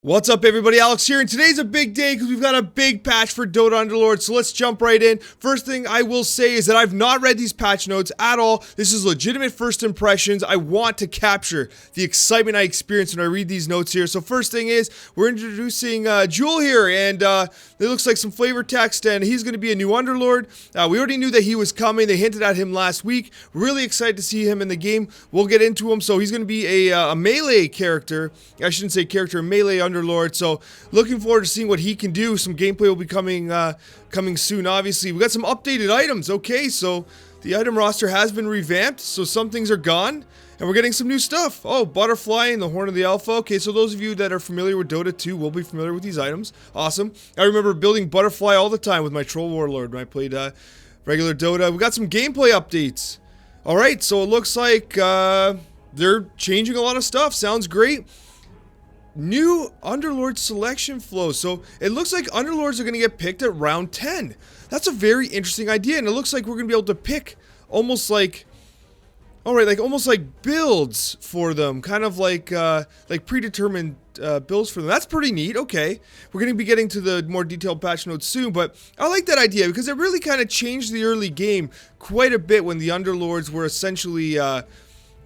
What's up everybody, Alex here, and today's a big day because we've got a big patch for Dota Underlords, so let's jump right in. First thing I will say is that I've not read these patch notes at all. This is legitimate first impressions. I want to capture the excitement I experience when I read these notes here. So first thing is, we're introducing Jull here, and it looks like some flavor text, and he's going to be a new Underlord. We already knew that he was coming. They hinted at him last week. Really excited to see him in the game. We'll get into him. So he's going to be a melee character. I shouldn't say character, melee Underlord. So looking forward to seeing what he can do. Some gameplay will be coming soon. Obviously, we got some updated items. Okay, so the item roster has been revamped, so some things are gone, and we're getting some new stuff. Oh, Butterfly and the Horn of the Alpha. Okay, so those of you that are familiar with Dota 2 will be familiar with these items. Awesome. I remember building Butterfly all the time with my Troll Warlord when I played regular Dota. We got some gameplay updates. All right, so it looks like they're changing a lot of stuff. Sounds great. New Underlord selection flow. So it looks like Underlords are going to get picked at round 10. That's a very interesting idea, and it looks like we're going to be able to pick almost like, alright, like almost like builds for them, kind of like predetermined builds for them. That's pretty neat. Okay, we're going to be getting to the more detailed patch notes soon, but I like that idea because it really kind of changed the early game quite a bit when the Underlords were essentially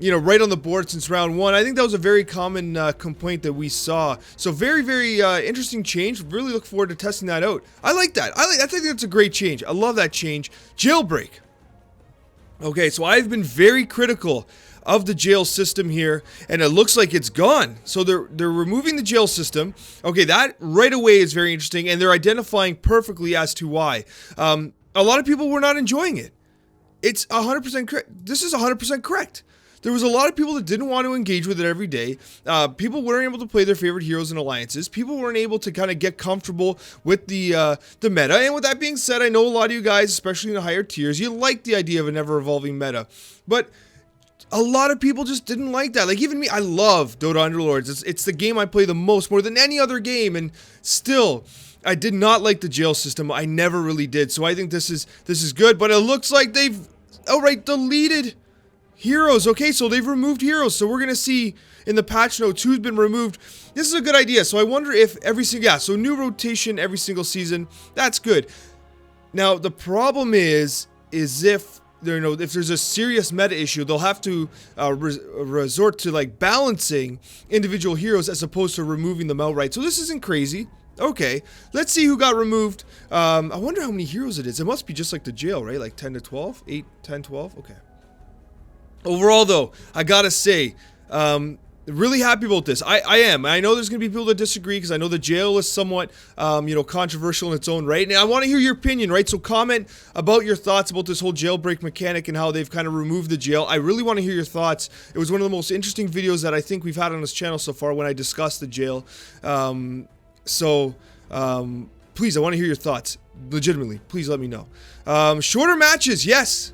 right on the board since round 1. I think that was a very common complaint that we saw. So very, very interesting change. Really look forward to testing that out. I like that. I think that's a great change. I love that change. Jailbreak. Okay, so I've been very critical of the jail system here, and it looks like it's gone. So they're removing the jail system. Okay, that right away is very interesting, and they're identifying perfectly as to why. A lot of people were not enjoying it. It's 100% correct. This is 100% correct. There was a lot of people that didn't want to engage with it every day. People weren't able to play their favorite heroes and alliances. People weren't able to kind of get comfortable with the meta. And with that being said, I know a lot of you guys, especially in the higher tiers, you like the idea of a never-evolving meta. But a lot of people just didn't like that. Like even me, I love Dota Underlords. It's the game I play the most, more than any other game, and still, I did not like the jail system. I never really did. So I think this is good. But it looks like they've outright deleted heroes. Okay, so they've removed heroes. So we're going to see in the patch notes who's been removed. This is a good idea. So I wonder if every single, yeah, so new rotation every single season. That's good. Now, the problem is if if there's a serious meta issue, they'll have to resort to like balancing individual heroes as opposed to removing them outright. So this isn't crazy. Okay, let's see who got removed. I wonder how many heroes it is. It must be just like the jail, right? Like 10 to 12? 8, 10, 12? Okay. Overall, though, I gotta say, really happy about this. I am. I know there's gonna be people that disagree because I know the jail is somewhat, controversial in its own right. And I want to hear your opinion, right? So comment about your thoughts about this whole jailbreak mechanic and how they've kind of removed the jail. I really want to hear your thoughts. It was one of the most interesting videos that I think we've had on this channel so far when I discussed the jail. Please, I want to hear your thoughts. Legitimately, please let me know. Shorter matches, yes.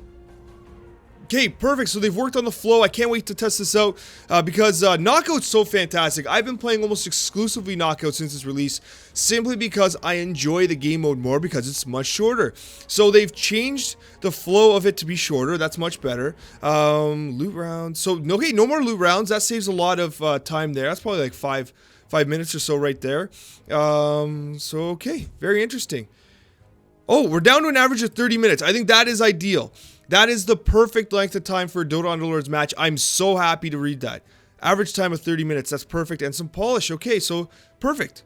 Okay, perfect. So they've worked on the flow. I can't wait to test this out because Knockout's so fantastic. I've been playing almost exclusively Knockout since its release simply because I enjoy the game mode more because it's much shorter. So they've changed the flow of it to be shorter. That's much better. Loot rounds. So, okay, no more loot rounds. That saves a lot of time there. That's probably like 5 minutes or so right there. Okay, very interesting. Oh, we're down to an average of 30 minutes. I think that is ideal. That is the perfect length of time for a Dota Underlords match. I'm so happy to read that. Average time of 30 minutes. That's perfect. And some polish. Okay, so perfect.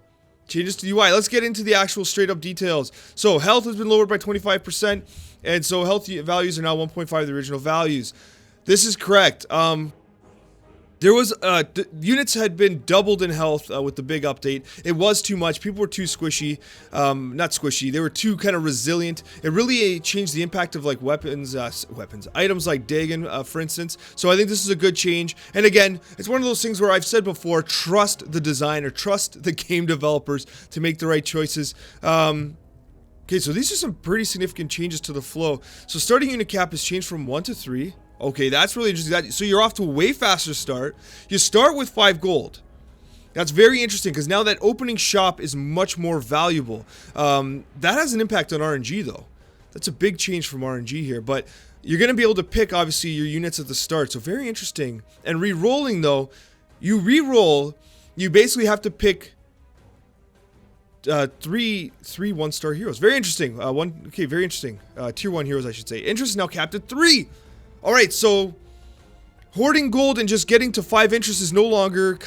Changes to UI. Let's get into the actual straight up details. So health has been lowered by 25%. And so health values are now 1.5 the original values. This is correct. There was, units had been doubled in health with the big update. It was too much. People were too squishy. Not squishy. They were too kind of resilient. It really changed the impact of like weapons, items like Dagon, for instance. So I think this is a good change. And again, it's one of those things where I've said before, trust the designer, trust the game developers to make the right choices. Okay, so these are some pretty significant changes to the flow. So starting unit cap has changed from 1 to 3. Okay, that's really interesting. So you're off to a way faster start. You start with 5 gold. That's very interesting because now that opening shop is much more valuable. That has an impact on RNG though. That's a big change from RNG here, but you're going to be able to pick obviously your units at the start. So very interesting. And re-rolling though, you re-roll, you basically have to pick three 1-star heroes. Very interesting. Okay, very interesting. Tier 1 heroes, I should say. Interest now capped at 3. All right, so hoarding gold and just getting to 5 interest is no longer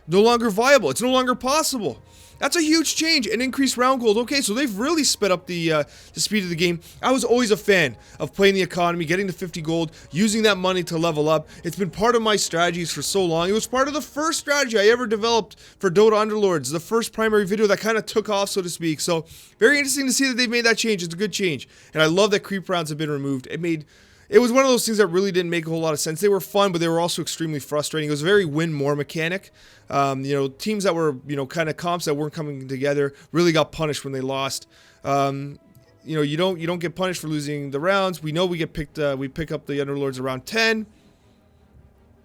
no longer viable. It's no longer possible. That's a huge change. An increased round gold. Okay, so they've really sped up the speed of the game. I was always a fan of playing the economy, getting to 50 gold, using that money to level up. It's been part of my strategies for so long. It was part of the first strategy I ever developed for Dota Underlords, the first primary video that kind of took off, so to speak. So very interesting to see that they've made that change. It's a good change. And I love that creep rounds have been removed. It was one of those things that really didn't make a whole lot of sense. They were fun, but they were also extremely frustrating. It was a very win-more mechanic. Teams that were, kind of comps that weren't coming together really got punished when they lost. You don't get punished for losing the rounds. We know we get picked. We pick up the Underlords around 10.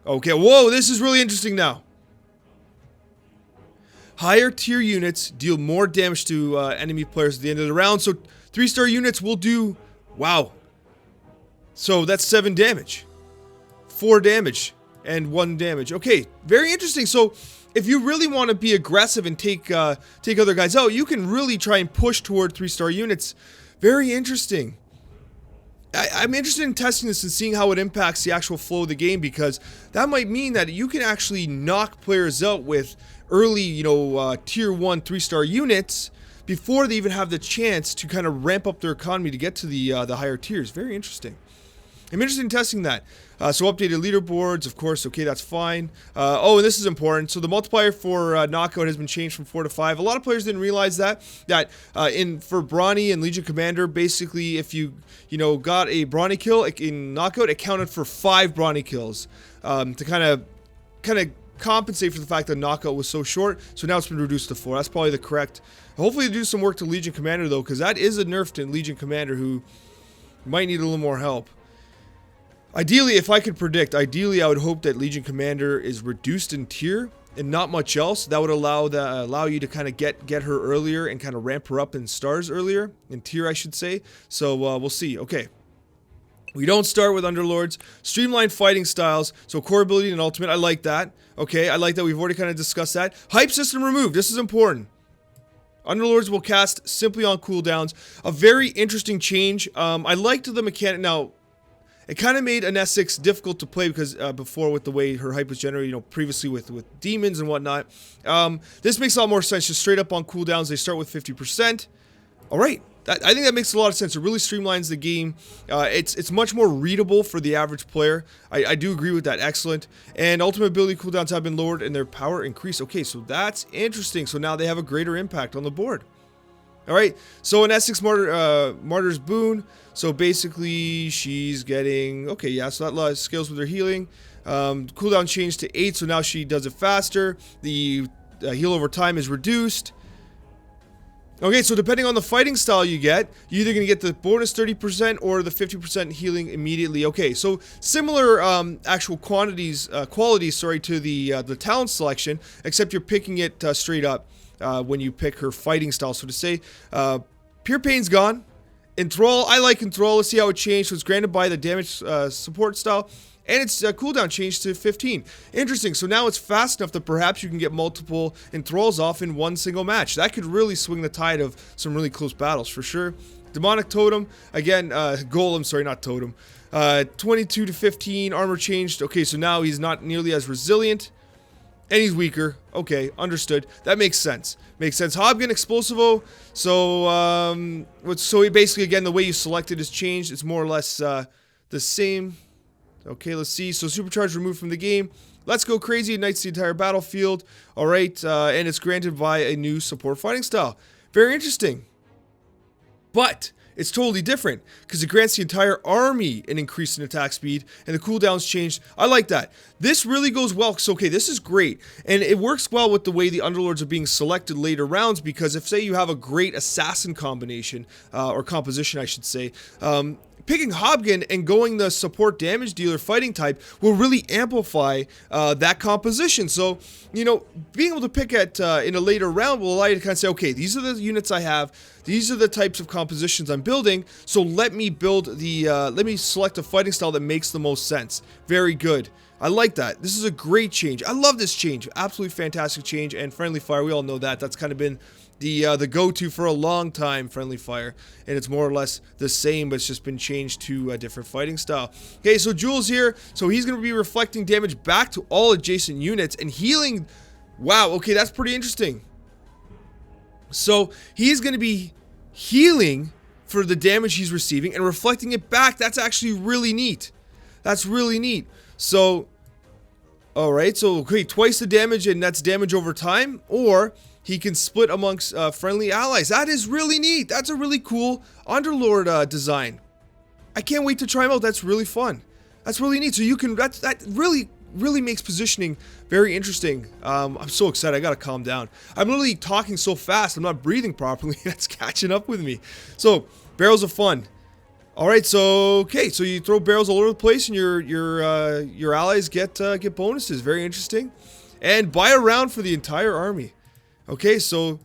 Okay, whoa, this is really interesting now. Higher tier units deal more damage to enemy players at the end of the round. So 3-star units will do, wow. So that's 7 damage, 4 damage, and 1 damage. Okay, very interesting. So if you really want to be aggressive and take other guys out, you can really try and push toward 3-star units. Very interesting. I'm interested in testing this and seeing how it impacts the actual flow of the game, because that might mean that you can actually knock players out with early, tier 1 3-star units before they even have the chance to kind of ramp up their economy to get to the higher tiers. Very interesting. I'm interested in testing that. So updated leaderboards, of course. Okay, that's fine. And this is important. So the multiplier for knockout has been changed from 4 to 5. A lot of players didn't realize that for Brawny and Legion Commander, basically, if you got a Brawny kill in knockout, it counted for 5 Brawny kills to kind of compensate for the fact that knockout was so short. So now it's been reduced to 4. That's probably the correct. Hopefully, they do some work to Legion Commander though, because that is a nerf to Legion Commander who might need a little more help. Ideally, if I could predict, I would hope that Legion Commander is reduced in tier and not much else. That would allow you to kind of get her earlier and kind of ramp her up in stars earlier, in tier I should say. So we'll see. Okay. We don't start with Underlords. Streamlined fighting styles. So core ability and ultimate. I like that. Okay, I like that. We've already kind of discussed that. Hype system removed. This is important. Underlords will cast simply on cooldowns. A very interesting change. I liked the mechanic. Now, it kind of made an S6 difficult to play because before, with the way her hype was generated, previously with demons and whatnot. This makes a lot more sense. Just straight up on cooldowns, they start with 50%. All right, I think that makes a lot of sense. It really streamlines the game. It's much more readable for the average player. I do agree with that. Excellent. And ultimate ability cooldowns have been lowered and their power increased. Okay, so that's interesting. So now they have a greater impact on the board. All right, so an S6 Martyr's Boon. So basically, she's getting, okay, yeah, so that scales with her healing. Cooldown changed to 8, so now she does it faster. The heal over time is reduced. Okay, so depending on the fighting style you get, you're either going to get the bonus 30% or the 50% healing immediately. Okay, so similar actual qualities, to the talent selection, except you're picking it straight up when you pick her fighting style. So to say, Pure Pain's gone. Enthrall, I like Enthrall. Let's see how it changed. So it's granted by the damage support style. And its cooldown changed to 15. Interesting. So now it's fast enough that perhaps you can get multiple Enthralls off in one single match. That could really swing the tide of some really close battles for sure. Demonic Totem. Again, Golem. Sorry, not Totem. 22 to 15. Armor changed. Okay, so now he's not nearly as resilient. And he's weaker. Okay, understood. That makes sense. Makes sense. Hobgun, Explosivo. So basically, again, the way you select it has changed. It's more or less the same. Okay, let's see. So Supercharge removed from the game. Let's Go Crazy ignites the entire battlefield. All right, and it's granted by a new support fighting style. Very interesting. But it's totally different because it grants the entire army an increase in attack speed and the cooldowns changed. I like that. This really goes well. So, okay, this is great. And it works well with the way the Underlords are being selected later rounds, because if, say, you have a great assassin combination, or composition, I should say, picking Hobgun and going the support damage dealer fighting type will really amplify that composition. So, being able to pick at in a later round will allow you to kind of say, okay, these are the units I have. These are the types of compositions I'm building. So let me build let me select a fighting style that makes the most sense. Very good. I like that. This is a great change. I love this change. Absolutely fantastic change. And Friendly Fire, we all know that. That's kind of been the go-to for a long time, Friendly Fire. And it's more or less the same, but it's just been changed to a different fighting style. Okay, so Jull's here. So he's going to be reflecting damage back to all adjacent units and healing. Wow, okay, that's pretty interesting. So he's going to be healing for the damage he's receiving and reflecting it back. That's actually really neat. That's really neat. So, alright, so okay, twice the damage, and that's damage over time, or he can split amongst friendly allies. That is really neat. That's a really cool Underlord design. I can't wait to try him out. That's really fun. That's really neat. So you can, that really makes positioning very interesting. I'm so excited. I gotta calm down. I'm literally talking so fast, I'm not breathing properly. That's catching up with me. So, barrels of fun. Alright, so okay, so you throw barrels all over the place, and your allies get bonuses. Very interesting. And buy a round for the entire army. Okay, so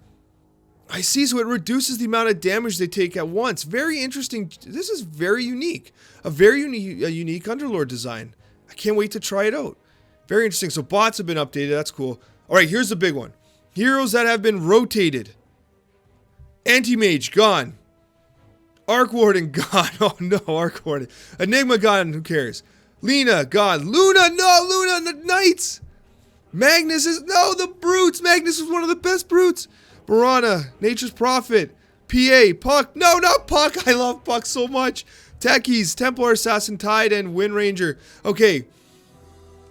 I see. So it reduces the amount of damage they take at once. Very interesting. This is very unique. A very unique Underlord design. I can't wait to try it out. Very interesting. So bots have been updated. That's cool. Alright, here's the big one. Heroes that have been rotated. Anti-Mage, gone. Arc Warden, gone. Oh no, Arc Warden. Enigma, gone. Who cares? Lena, gone. Luna, no, Luna, the Knights. Magnus is, no, the Brutes. Magnus was one of the best Brutes. Barana, Nature's Prophet. PA, Puck. No, not Puck. I love Puck so much. Techies, Templar Assassin, Tide, and Wind Ranger. Okay.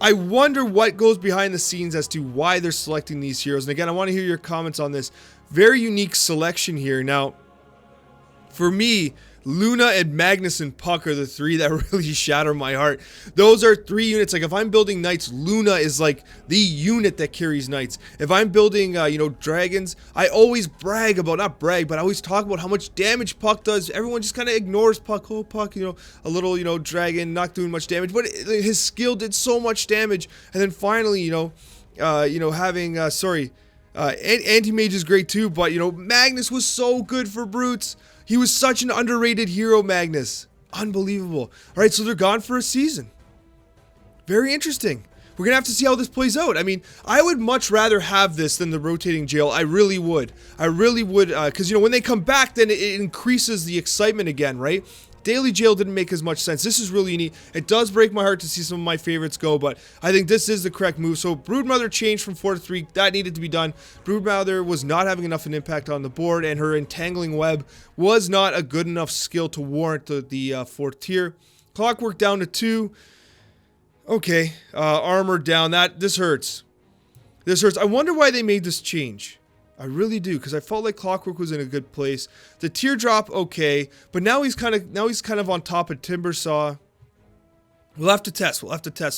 I wonder what goes behind the scenes as to why they're selecting these heroes. And again, I want to hear your comments on this. Very unique selection here. Now, for me, Luna and Magnus and Puck are the three that really shatter my heart. Those are three units. Like, if I'm building Knights, Luna is like the unit that carries Knights. If I'm building, you know, Dragons, I always brag about, not brag, but I always talk about how much damage Puck does. Everyone just kind of ignores Puck. Oh, Puck, you know, a little, you know, Dragon, not doing much damage. But his skill did so much damage. And then finally, you know, having, Anti-Mage is great too. But, you know, Magnus was so good for Brutes. He was such an underrated hero, Magnus. Unbelievable. Alright, so they're gone for a season. Very interesting. We're going to have to see how this plays out. I mean, I would much rather have this than the rotating jail. I really would. I really would, because, you know, when they come back, then it increases the excitement again, right? Daily Jail didn't make as much sense. This is really neat. It does break my heart to see some of my favorites go, but I think this is the correct move. So Broodmother changed from 4 to 3. That needed to be done. Broodmother was not having enough an impact on the board, and her Entangling Web was not a good enough skill to warrant the 4th tier. Clockwork down to 2. Okay. Armor down. This hurts. This hurts. I wonder why they made this change. I really do, because I felt like Clockwork was in a good place. The Teardrop, okay, but now he's kind of on top of Timbersaw. We'll have to test.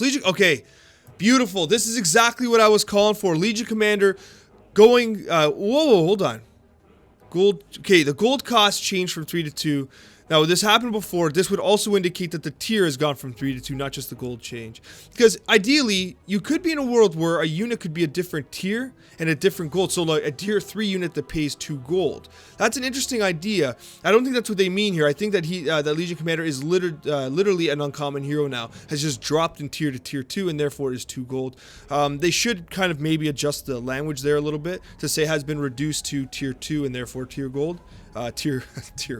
Legion, okay, beautiful. This is exactly what I was calling for. Legion Commander going. Whoa, hold on. Gold. Okay, the gold cost changed from 3 to 2. Now, this happened before. This would also indicate that the tier has gone from 3 to 2, not just the gold change. Because ideally, you could be in a world where a unit could be a different tier and a different gold. So, like a tier 3 unit that pays 2 gold. That's an interesting idea. I don't think that's what they mean here. I think that that Legion Commander is literally an uncommon hero now. Has just dropped in tier to tier 2 and therefore is 2 gold. They should kind of maybe adjust the language there a little bit to say has been reduced to tier 2 and therefore tier gold. Tier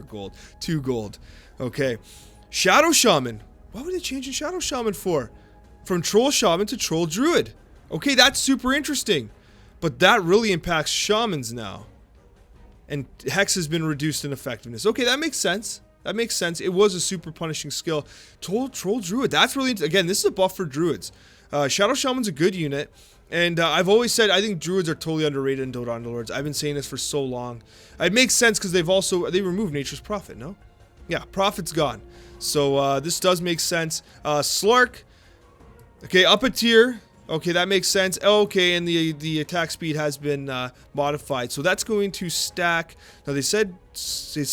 gold. 2 gold. Okay. Shadow Shaman. What would they change in Shadow Shaman for? From Troll Shaman to Troll Druid. Okay, that's super interesting. But that really impacts Shamans now. And Hex has been reduced in effectiveness. Okay, that makes sense. That makes sense. It was a super punishing skill. Troll Druid. That's really... Again, this is a buff for Druids. Shadow Shaman's a good unit. And I've always said I think Druids are totally underrated in Dota Underlords. I've been saying this for so long. It makes sense because they removed Nature's Prophet, no? Yeah, Prophet's gone. So this does make sense. Slark. Okay, up a tier. Okay, that makes sense. Okay, and the attack speed has been modified. So that's going to stack. Now they said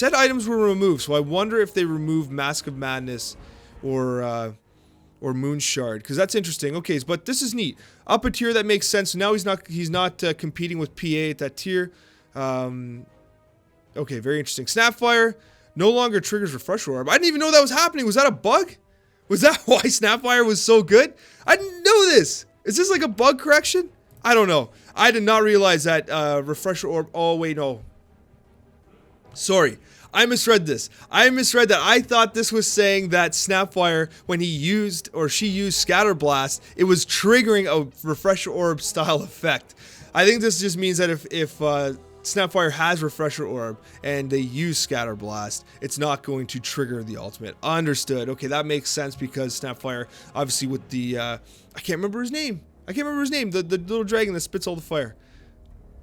items were removed. So I wonder if they removed Mask of Madness or Moon Shard, because that's interesting. Okay, but this is neat. Up a tier, that makes sense. So now he's not competing with PA at that tier. Okay, very interesting. Snapfire no longer triggers Refresher Orb. I didn't even know that was happening. Was that a bug? Was that why Snapfire was so good? I didn't know this. Is this like a bug correction? I don't know. I did not realize that refresher orb. Oh, wait, no. Sorry. I misread this. I misread that. I thought this was saying that Snapfire, when he used or she used Scatter Blast, it was triggering a refresher orb style effect. I think this just means that if Snapfire has Refresher Orb and they use Scatter Blast, it's not going to trigger the ultimate. Understood. Okay, that makes sense because Snapfire, obviously with the, I can't remember his name. The little dragon that spits all the fire.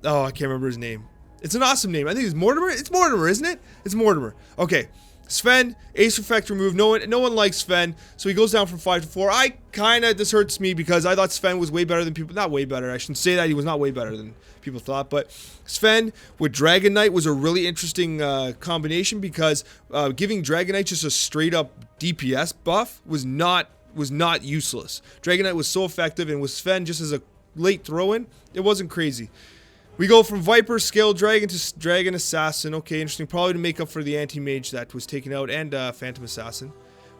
Oh, I can't remember his name. It's an awesome name. I think it's Mortimer. It's Mortimer, isn't it? It's Mortimer. Okay. Sven, Ace Effect removed. No one likes Sven, so he goes down from 5 to 4. This hurts me because I thought Sven was way better than people. Not way better. I shouldn't say that. He was not way better than people thought. But Sven with Dragon Knight was a really interesting combination because giving Dragon Knight just a straight up DPS buff was not useless. Dragon Knight was so effective, and with Sven just as a late throw-in, it wasn't crazy. We go from Viper, Scale Dragon to Dragon Assassin. Okay, interesting. Probably to make up for the Anti-Mage that was taken out, and Phantom Assassin.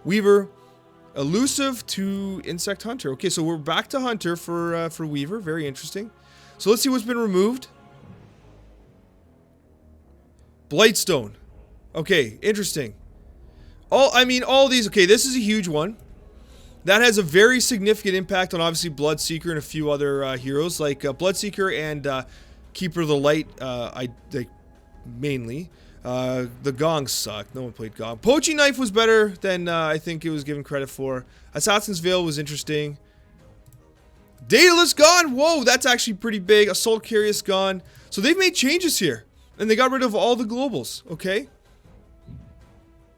Weaver, Elusive to Insect Hunter. Okay, so we're back to Hunter for Weaver. Very interesting. So let's see what's been removed. Blightstone. Okay, interesting. All these. Okay, this is a huge one. That has a very significant impact on obviously Bloodseeker and a few other heroes like Bloodseeker and Keeper of the Light. Mainly. The Gongs suck. No one played Gong. Poaching Knife was better than I think it was given credit for. Assassin's Veil was interesting. Daedalus gone. Whoa, that's actually pretty big. Assault Curious gone. So they've made changes here, and they got rid of all the globals. Okay.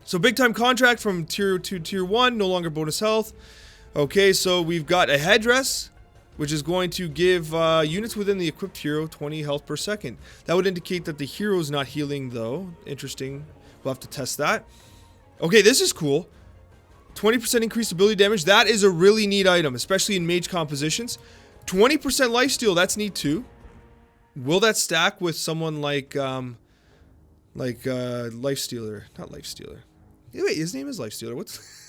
So big time contract from tier 2 to tier 1, no longer bonus health. Okay, so we've got a headdress, which is going to give units within the equipped hero 20 health per second. That would indicate that the hero is not healing though. Interesting. We'll have to test that. Okay, this is cool. 20% increased ability damage. That is a really neat item, especially in mage compositions. 20% lifesteal, that's neat too. Will that stack with someone like Lifestealer? Not Lifestealer. Wait, his name is Lifestealer. What's...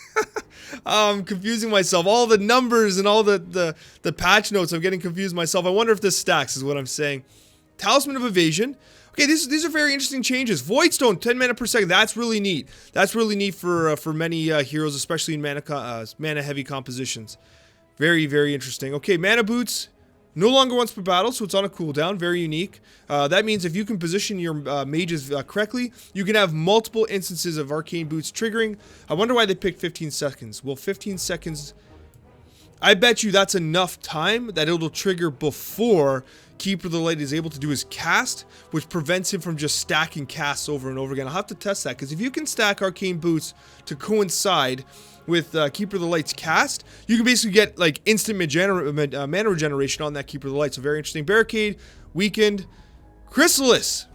I'm confusing myself. All the numbers and all the patch notes, I'm getting confused myself. I wonder if this stacks, is what I'm saying. Talisman of Evasion. Okay, these are very interesting changes. Voidstone, 10 mana per second. That's really neat. That's really neat for many heroes, especially in mana heavy compositions. Very, very interesting. Okay, Mana Boots. No longer once per battle, so it's on a cooldown. Very unique. That means if you can position your mages correctly, you can have multiple instances of Arcane Boots triggering. I wonder why they picked 15 seconds. Well, 15 seconds... I bet you that's enough time that it'll trigger before Keeper of the Light is able to do his cast, which prevents him from just stacking casts over and over again. I'll have to test that, because if you can stack Arcane Boots to coincide with Keeper of the Light's cast, you can basically get like instant mana regeneration on that Keeper of the Light. So very interesting. Barricade, Weakened, Chrysalis.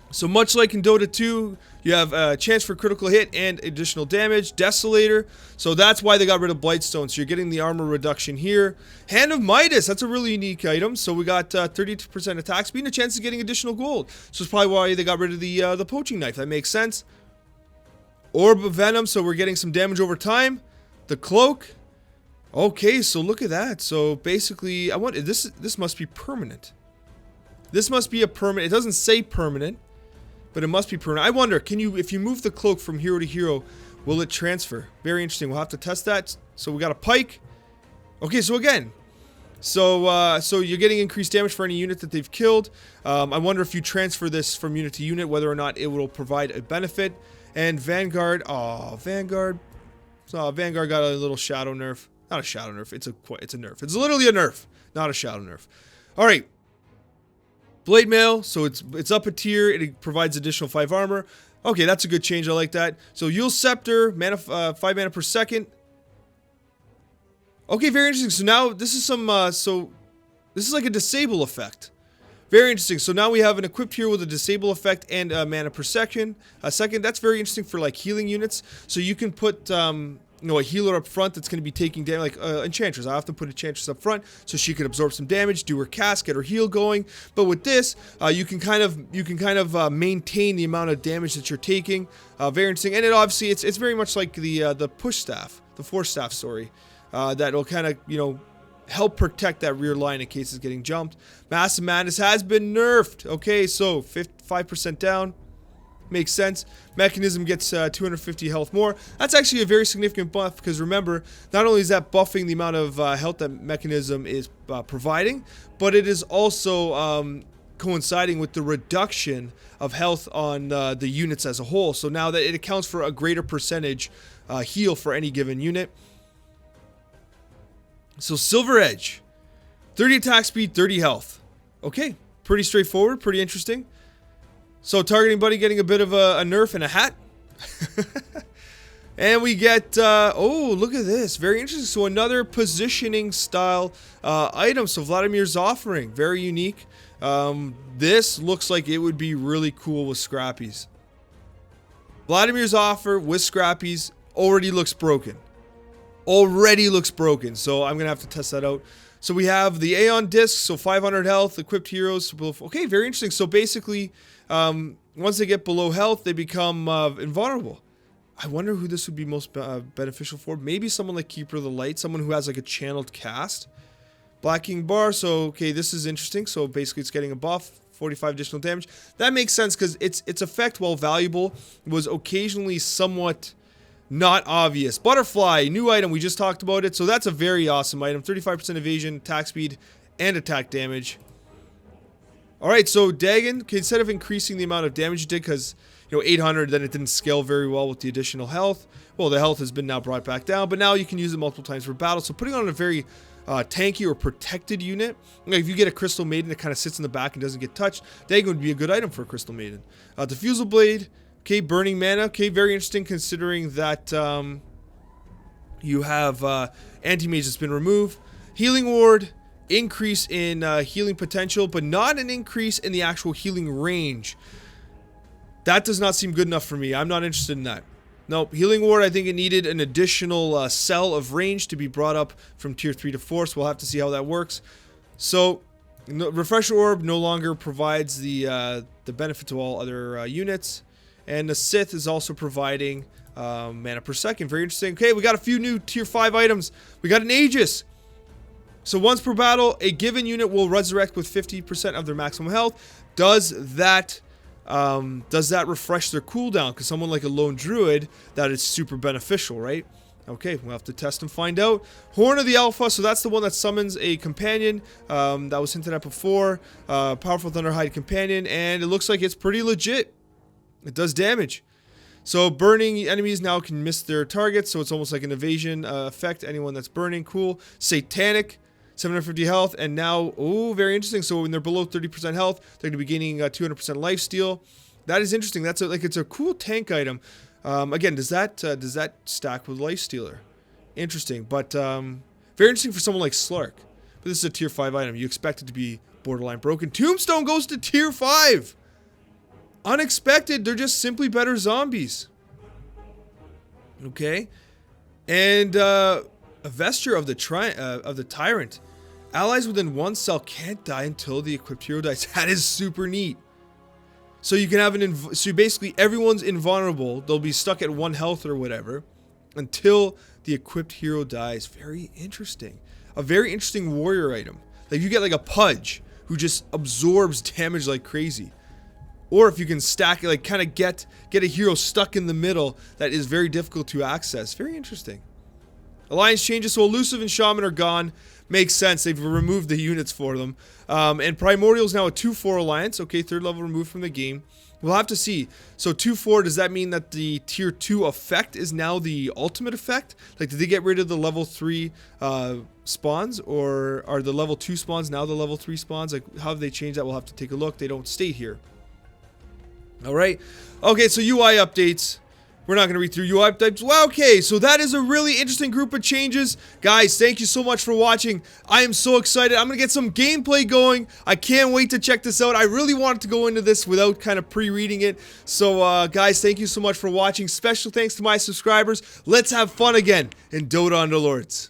So much like in Dota 2, you have a chance for critical hit and additional damage. Desolator. So that's why they got rid of Blightstone. So you're getting the armor reduction here. Hand of Midas. That's a really unique item. So we got 32% attack speed and a chance of getting additional gold. So it's probably why they got rid of the poaching knife. That makes sense. Orb of Venom, so we're getting some damage over time. The cloak. Okay, so look at that. So basically, this must be permanent. This must be a permanent. It doesn't say permanent, but it must be permanent. I wonder, if you move the cloak from hero to hero, will it transfer? Very interesting. We'll have to test that. So we got a pike. Okay, so again, so you're getting increased damage for any unit that they've killed. I wonder if you transfer this from unit to unit, whether or not it will provide a benefit. And Vanguard, Vanguard got a little shadow nerf. Not a shadow nerf, it's a nerf. It's literally a nerf, not a shadow nerf. All right. Blade Mail, so it's up a tier. It provides additional 5 armor. Okay, that's a good change. I like that. So Yule Scepter, 5 mana per second. Okay, very interesting. So now this is this is like a disable effect. Very interesting. So now we have an equipped hero with a disable effect and mana per second. That's very interesting for like healing units. So you can put a healer up front that's going to be taking damage, like Enchantress. I often put Enchantress up front so she can absorb some damage, do her cast, get her heal going. But with this, you can kind of maintain the amount of damage that you're taking. Very interesting, and obviously it's very much like the push staff, the force staff, sorry, that will kind of help protect that rear line in case it's getting jumped. Massive Madness has been nerfed. Okay, so 5% down. Makes sense. Mechanism gets 250 health more. That's actually a very significant buff because remember, not only is that buffing the amount of health that Mechanism is providing, but it is also coinciding with the reduction of health on the units as a whole. So now that it accounts for a greater percentage heal for any given unit. So Silver Edge, 30 attack speed, 30 health. Okay, pretty straightforward, pretty interesting. So targeting buddy getting a bit of a nerf and a hat. And we get, oh, look at this. Very interesting. So another positioning style item. So Vladimir's offering. Very unique. This looks like it would be really cool with Scrappies. Vladimir's offer with Scrappies already looks broken. Already looks broken. So I'm going to have to test that out. So we have the Aeon Disc. So 500 health. Equipped heroes. Okay, very interesting. So basically... once they get below health, they become invulnerable. I wonder who this would be most beneficial for. Maybe someone like Keeper of the Light, someone who has like a channeled cast. Black King Bar, so okay, this is interesting. So basically it's getting a buff, 45 additional damage. That makes sense because its effect, while valuable, was occasionally somewhat not obvious. Butterfly, new item, we just talked about it. So that's a very awesome item. 35% evasion, attack speed, and attack damage. Alright, so Dagon, okay, instead of increasing the amount of damage you did, because, 800, then it didn't scale very well with the additional health. Well, the health has been now brought back down, but now you can use it multiple times for battle. So putting on a very tanky or protected unit, like if you get a Crystal Maiden that kind of sits in the back and doesn't get touched, Dagon would be a good item for a Crystal Maiden. Diffusal Blade, okay, Burning Mana, okay, very interesting considering that you have Anti-Mage that's been removed. Healing Ward, increase in healing potential, but not an increase in the actual healing range. That does not seem good enough for me. I'm not interested in that. Nope. Healing Ward, I think it needed an additional cell of range to be brought up from tier 3 to 4, so we'll have to see how that works. So, Refresher Orb no longer provides the benefit to all other units, and the Sith is also providing mana per second. Very interesting. Okay, we got a few new tier 5 items. We got an Aegis. So once per battle, a given unit will resurrect with 50% of their maximum health. Does that refresh their cooldown? Because someone like a lone druid, that is super beneficial, right? Okay, we'll have to test and find out. Horn of the Alpha, so that's the one that summons a companion. That was hinted at before. Powerful Thunderhide companion, and it looks like it's pretty legit. It does damage. So burning enemies now can miss their targets, so it's almost like an evasion effect. Anyone that's burning, cool. Satanic. 750 health, and now, oh, very interesting. So when they're below 30% health, they're going to be gaining 200% lifesteal. That is interesting. That's it's a cool tank item. Again, does that stack with lifestealer? Interesting, but very interesting for someone like Slark. But this is a tier 5 item. You expect it to be borderline broken. Tombstone goes to tier 5. Unexpected. They're just simply better zombies. Okay, and a vesture of the Tyrant. Allies within one cell can't die until the equipped hero dies. That is super neat. So you can have so basically everyone's invulnerable. They'll be stuck at 1 health or whatever until the equipped hero dies. Very interesting. A very interesting warrior item. Like you get like a Pudge who just absorbs damage like crazy. Or if you can stack it, like kind of get a hero stuck in the middle that is very difficult to access. Very interesting. Alliance changes, so Elusive and Shaman are gone. Makes sense, they've removed the units for them. And Primordial is now a 2-4 alliance. Okay, 3rd level removed from the game. We'll have to see. So 2-4, does that mean that the tier 2 effect is now the ultimate effect? Like, did they get rid of the level 3 spawns? Or are the level 2 spawns now the level 3 spawns? Like, how have they changed that? We'll have to take a look. They don't state here. Alright. Okay, so UI updates. We're not going to read through UI types. Well, okay, so that is a really interesting group of changes. Guys, thank you so much for watching. I am so excited. I'm going to get some gameplay going. I can't wait to check this out. I really wanted to go into this without kind of pre-reading it. So, guys, thank you so much for watching. Special thanks to my subscribers. Let's have fun again in Dota Underlords.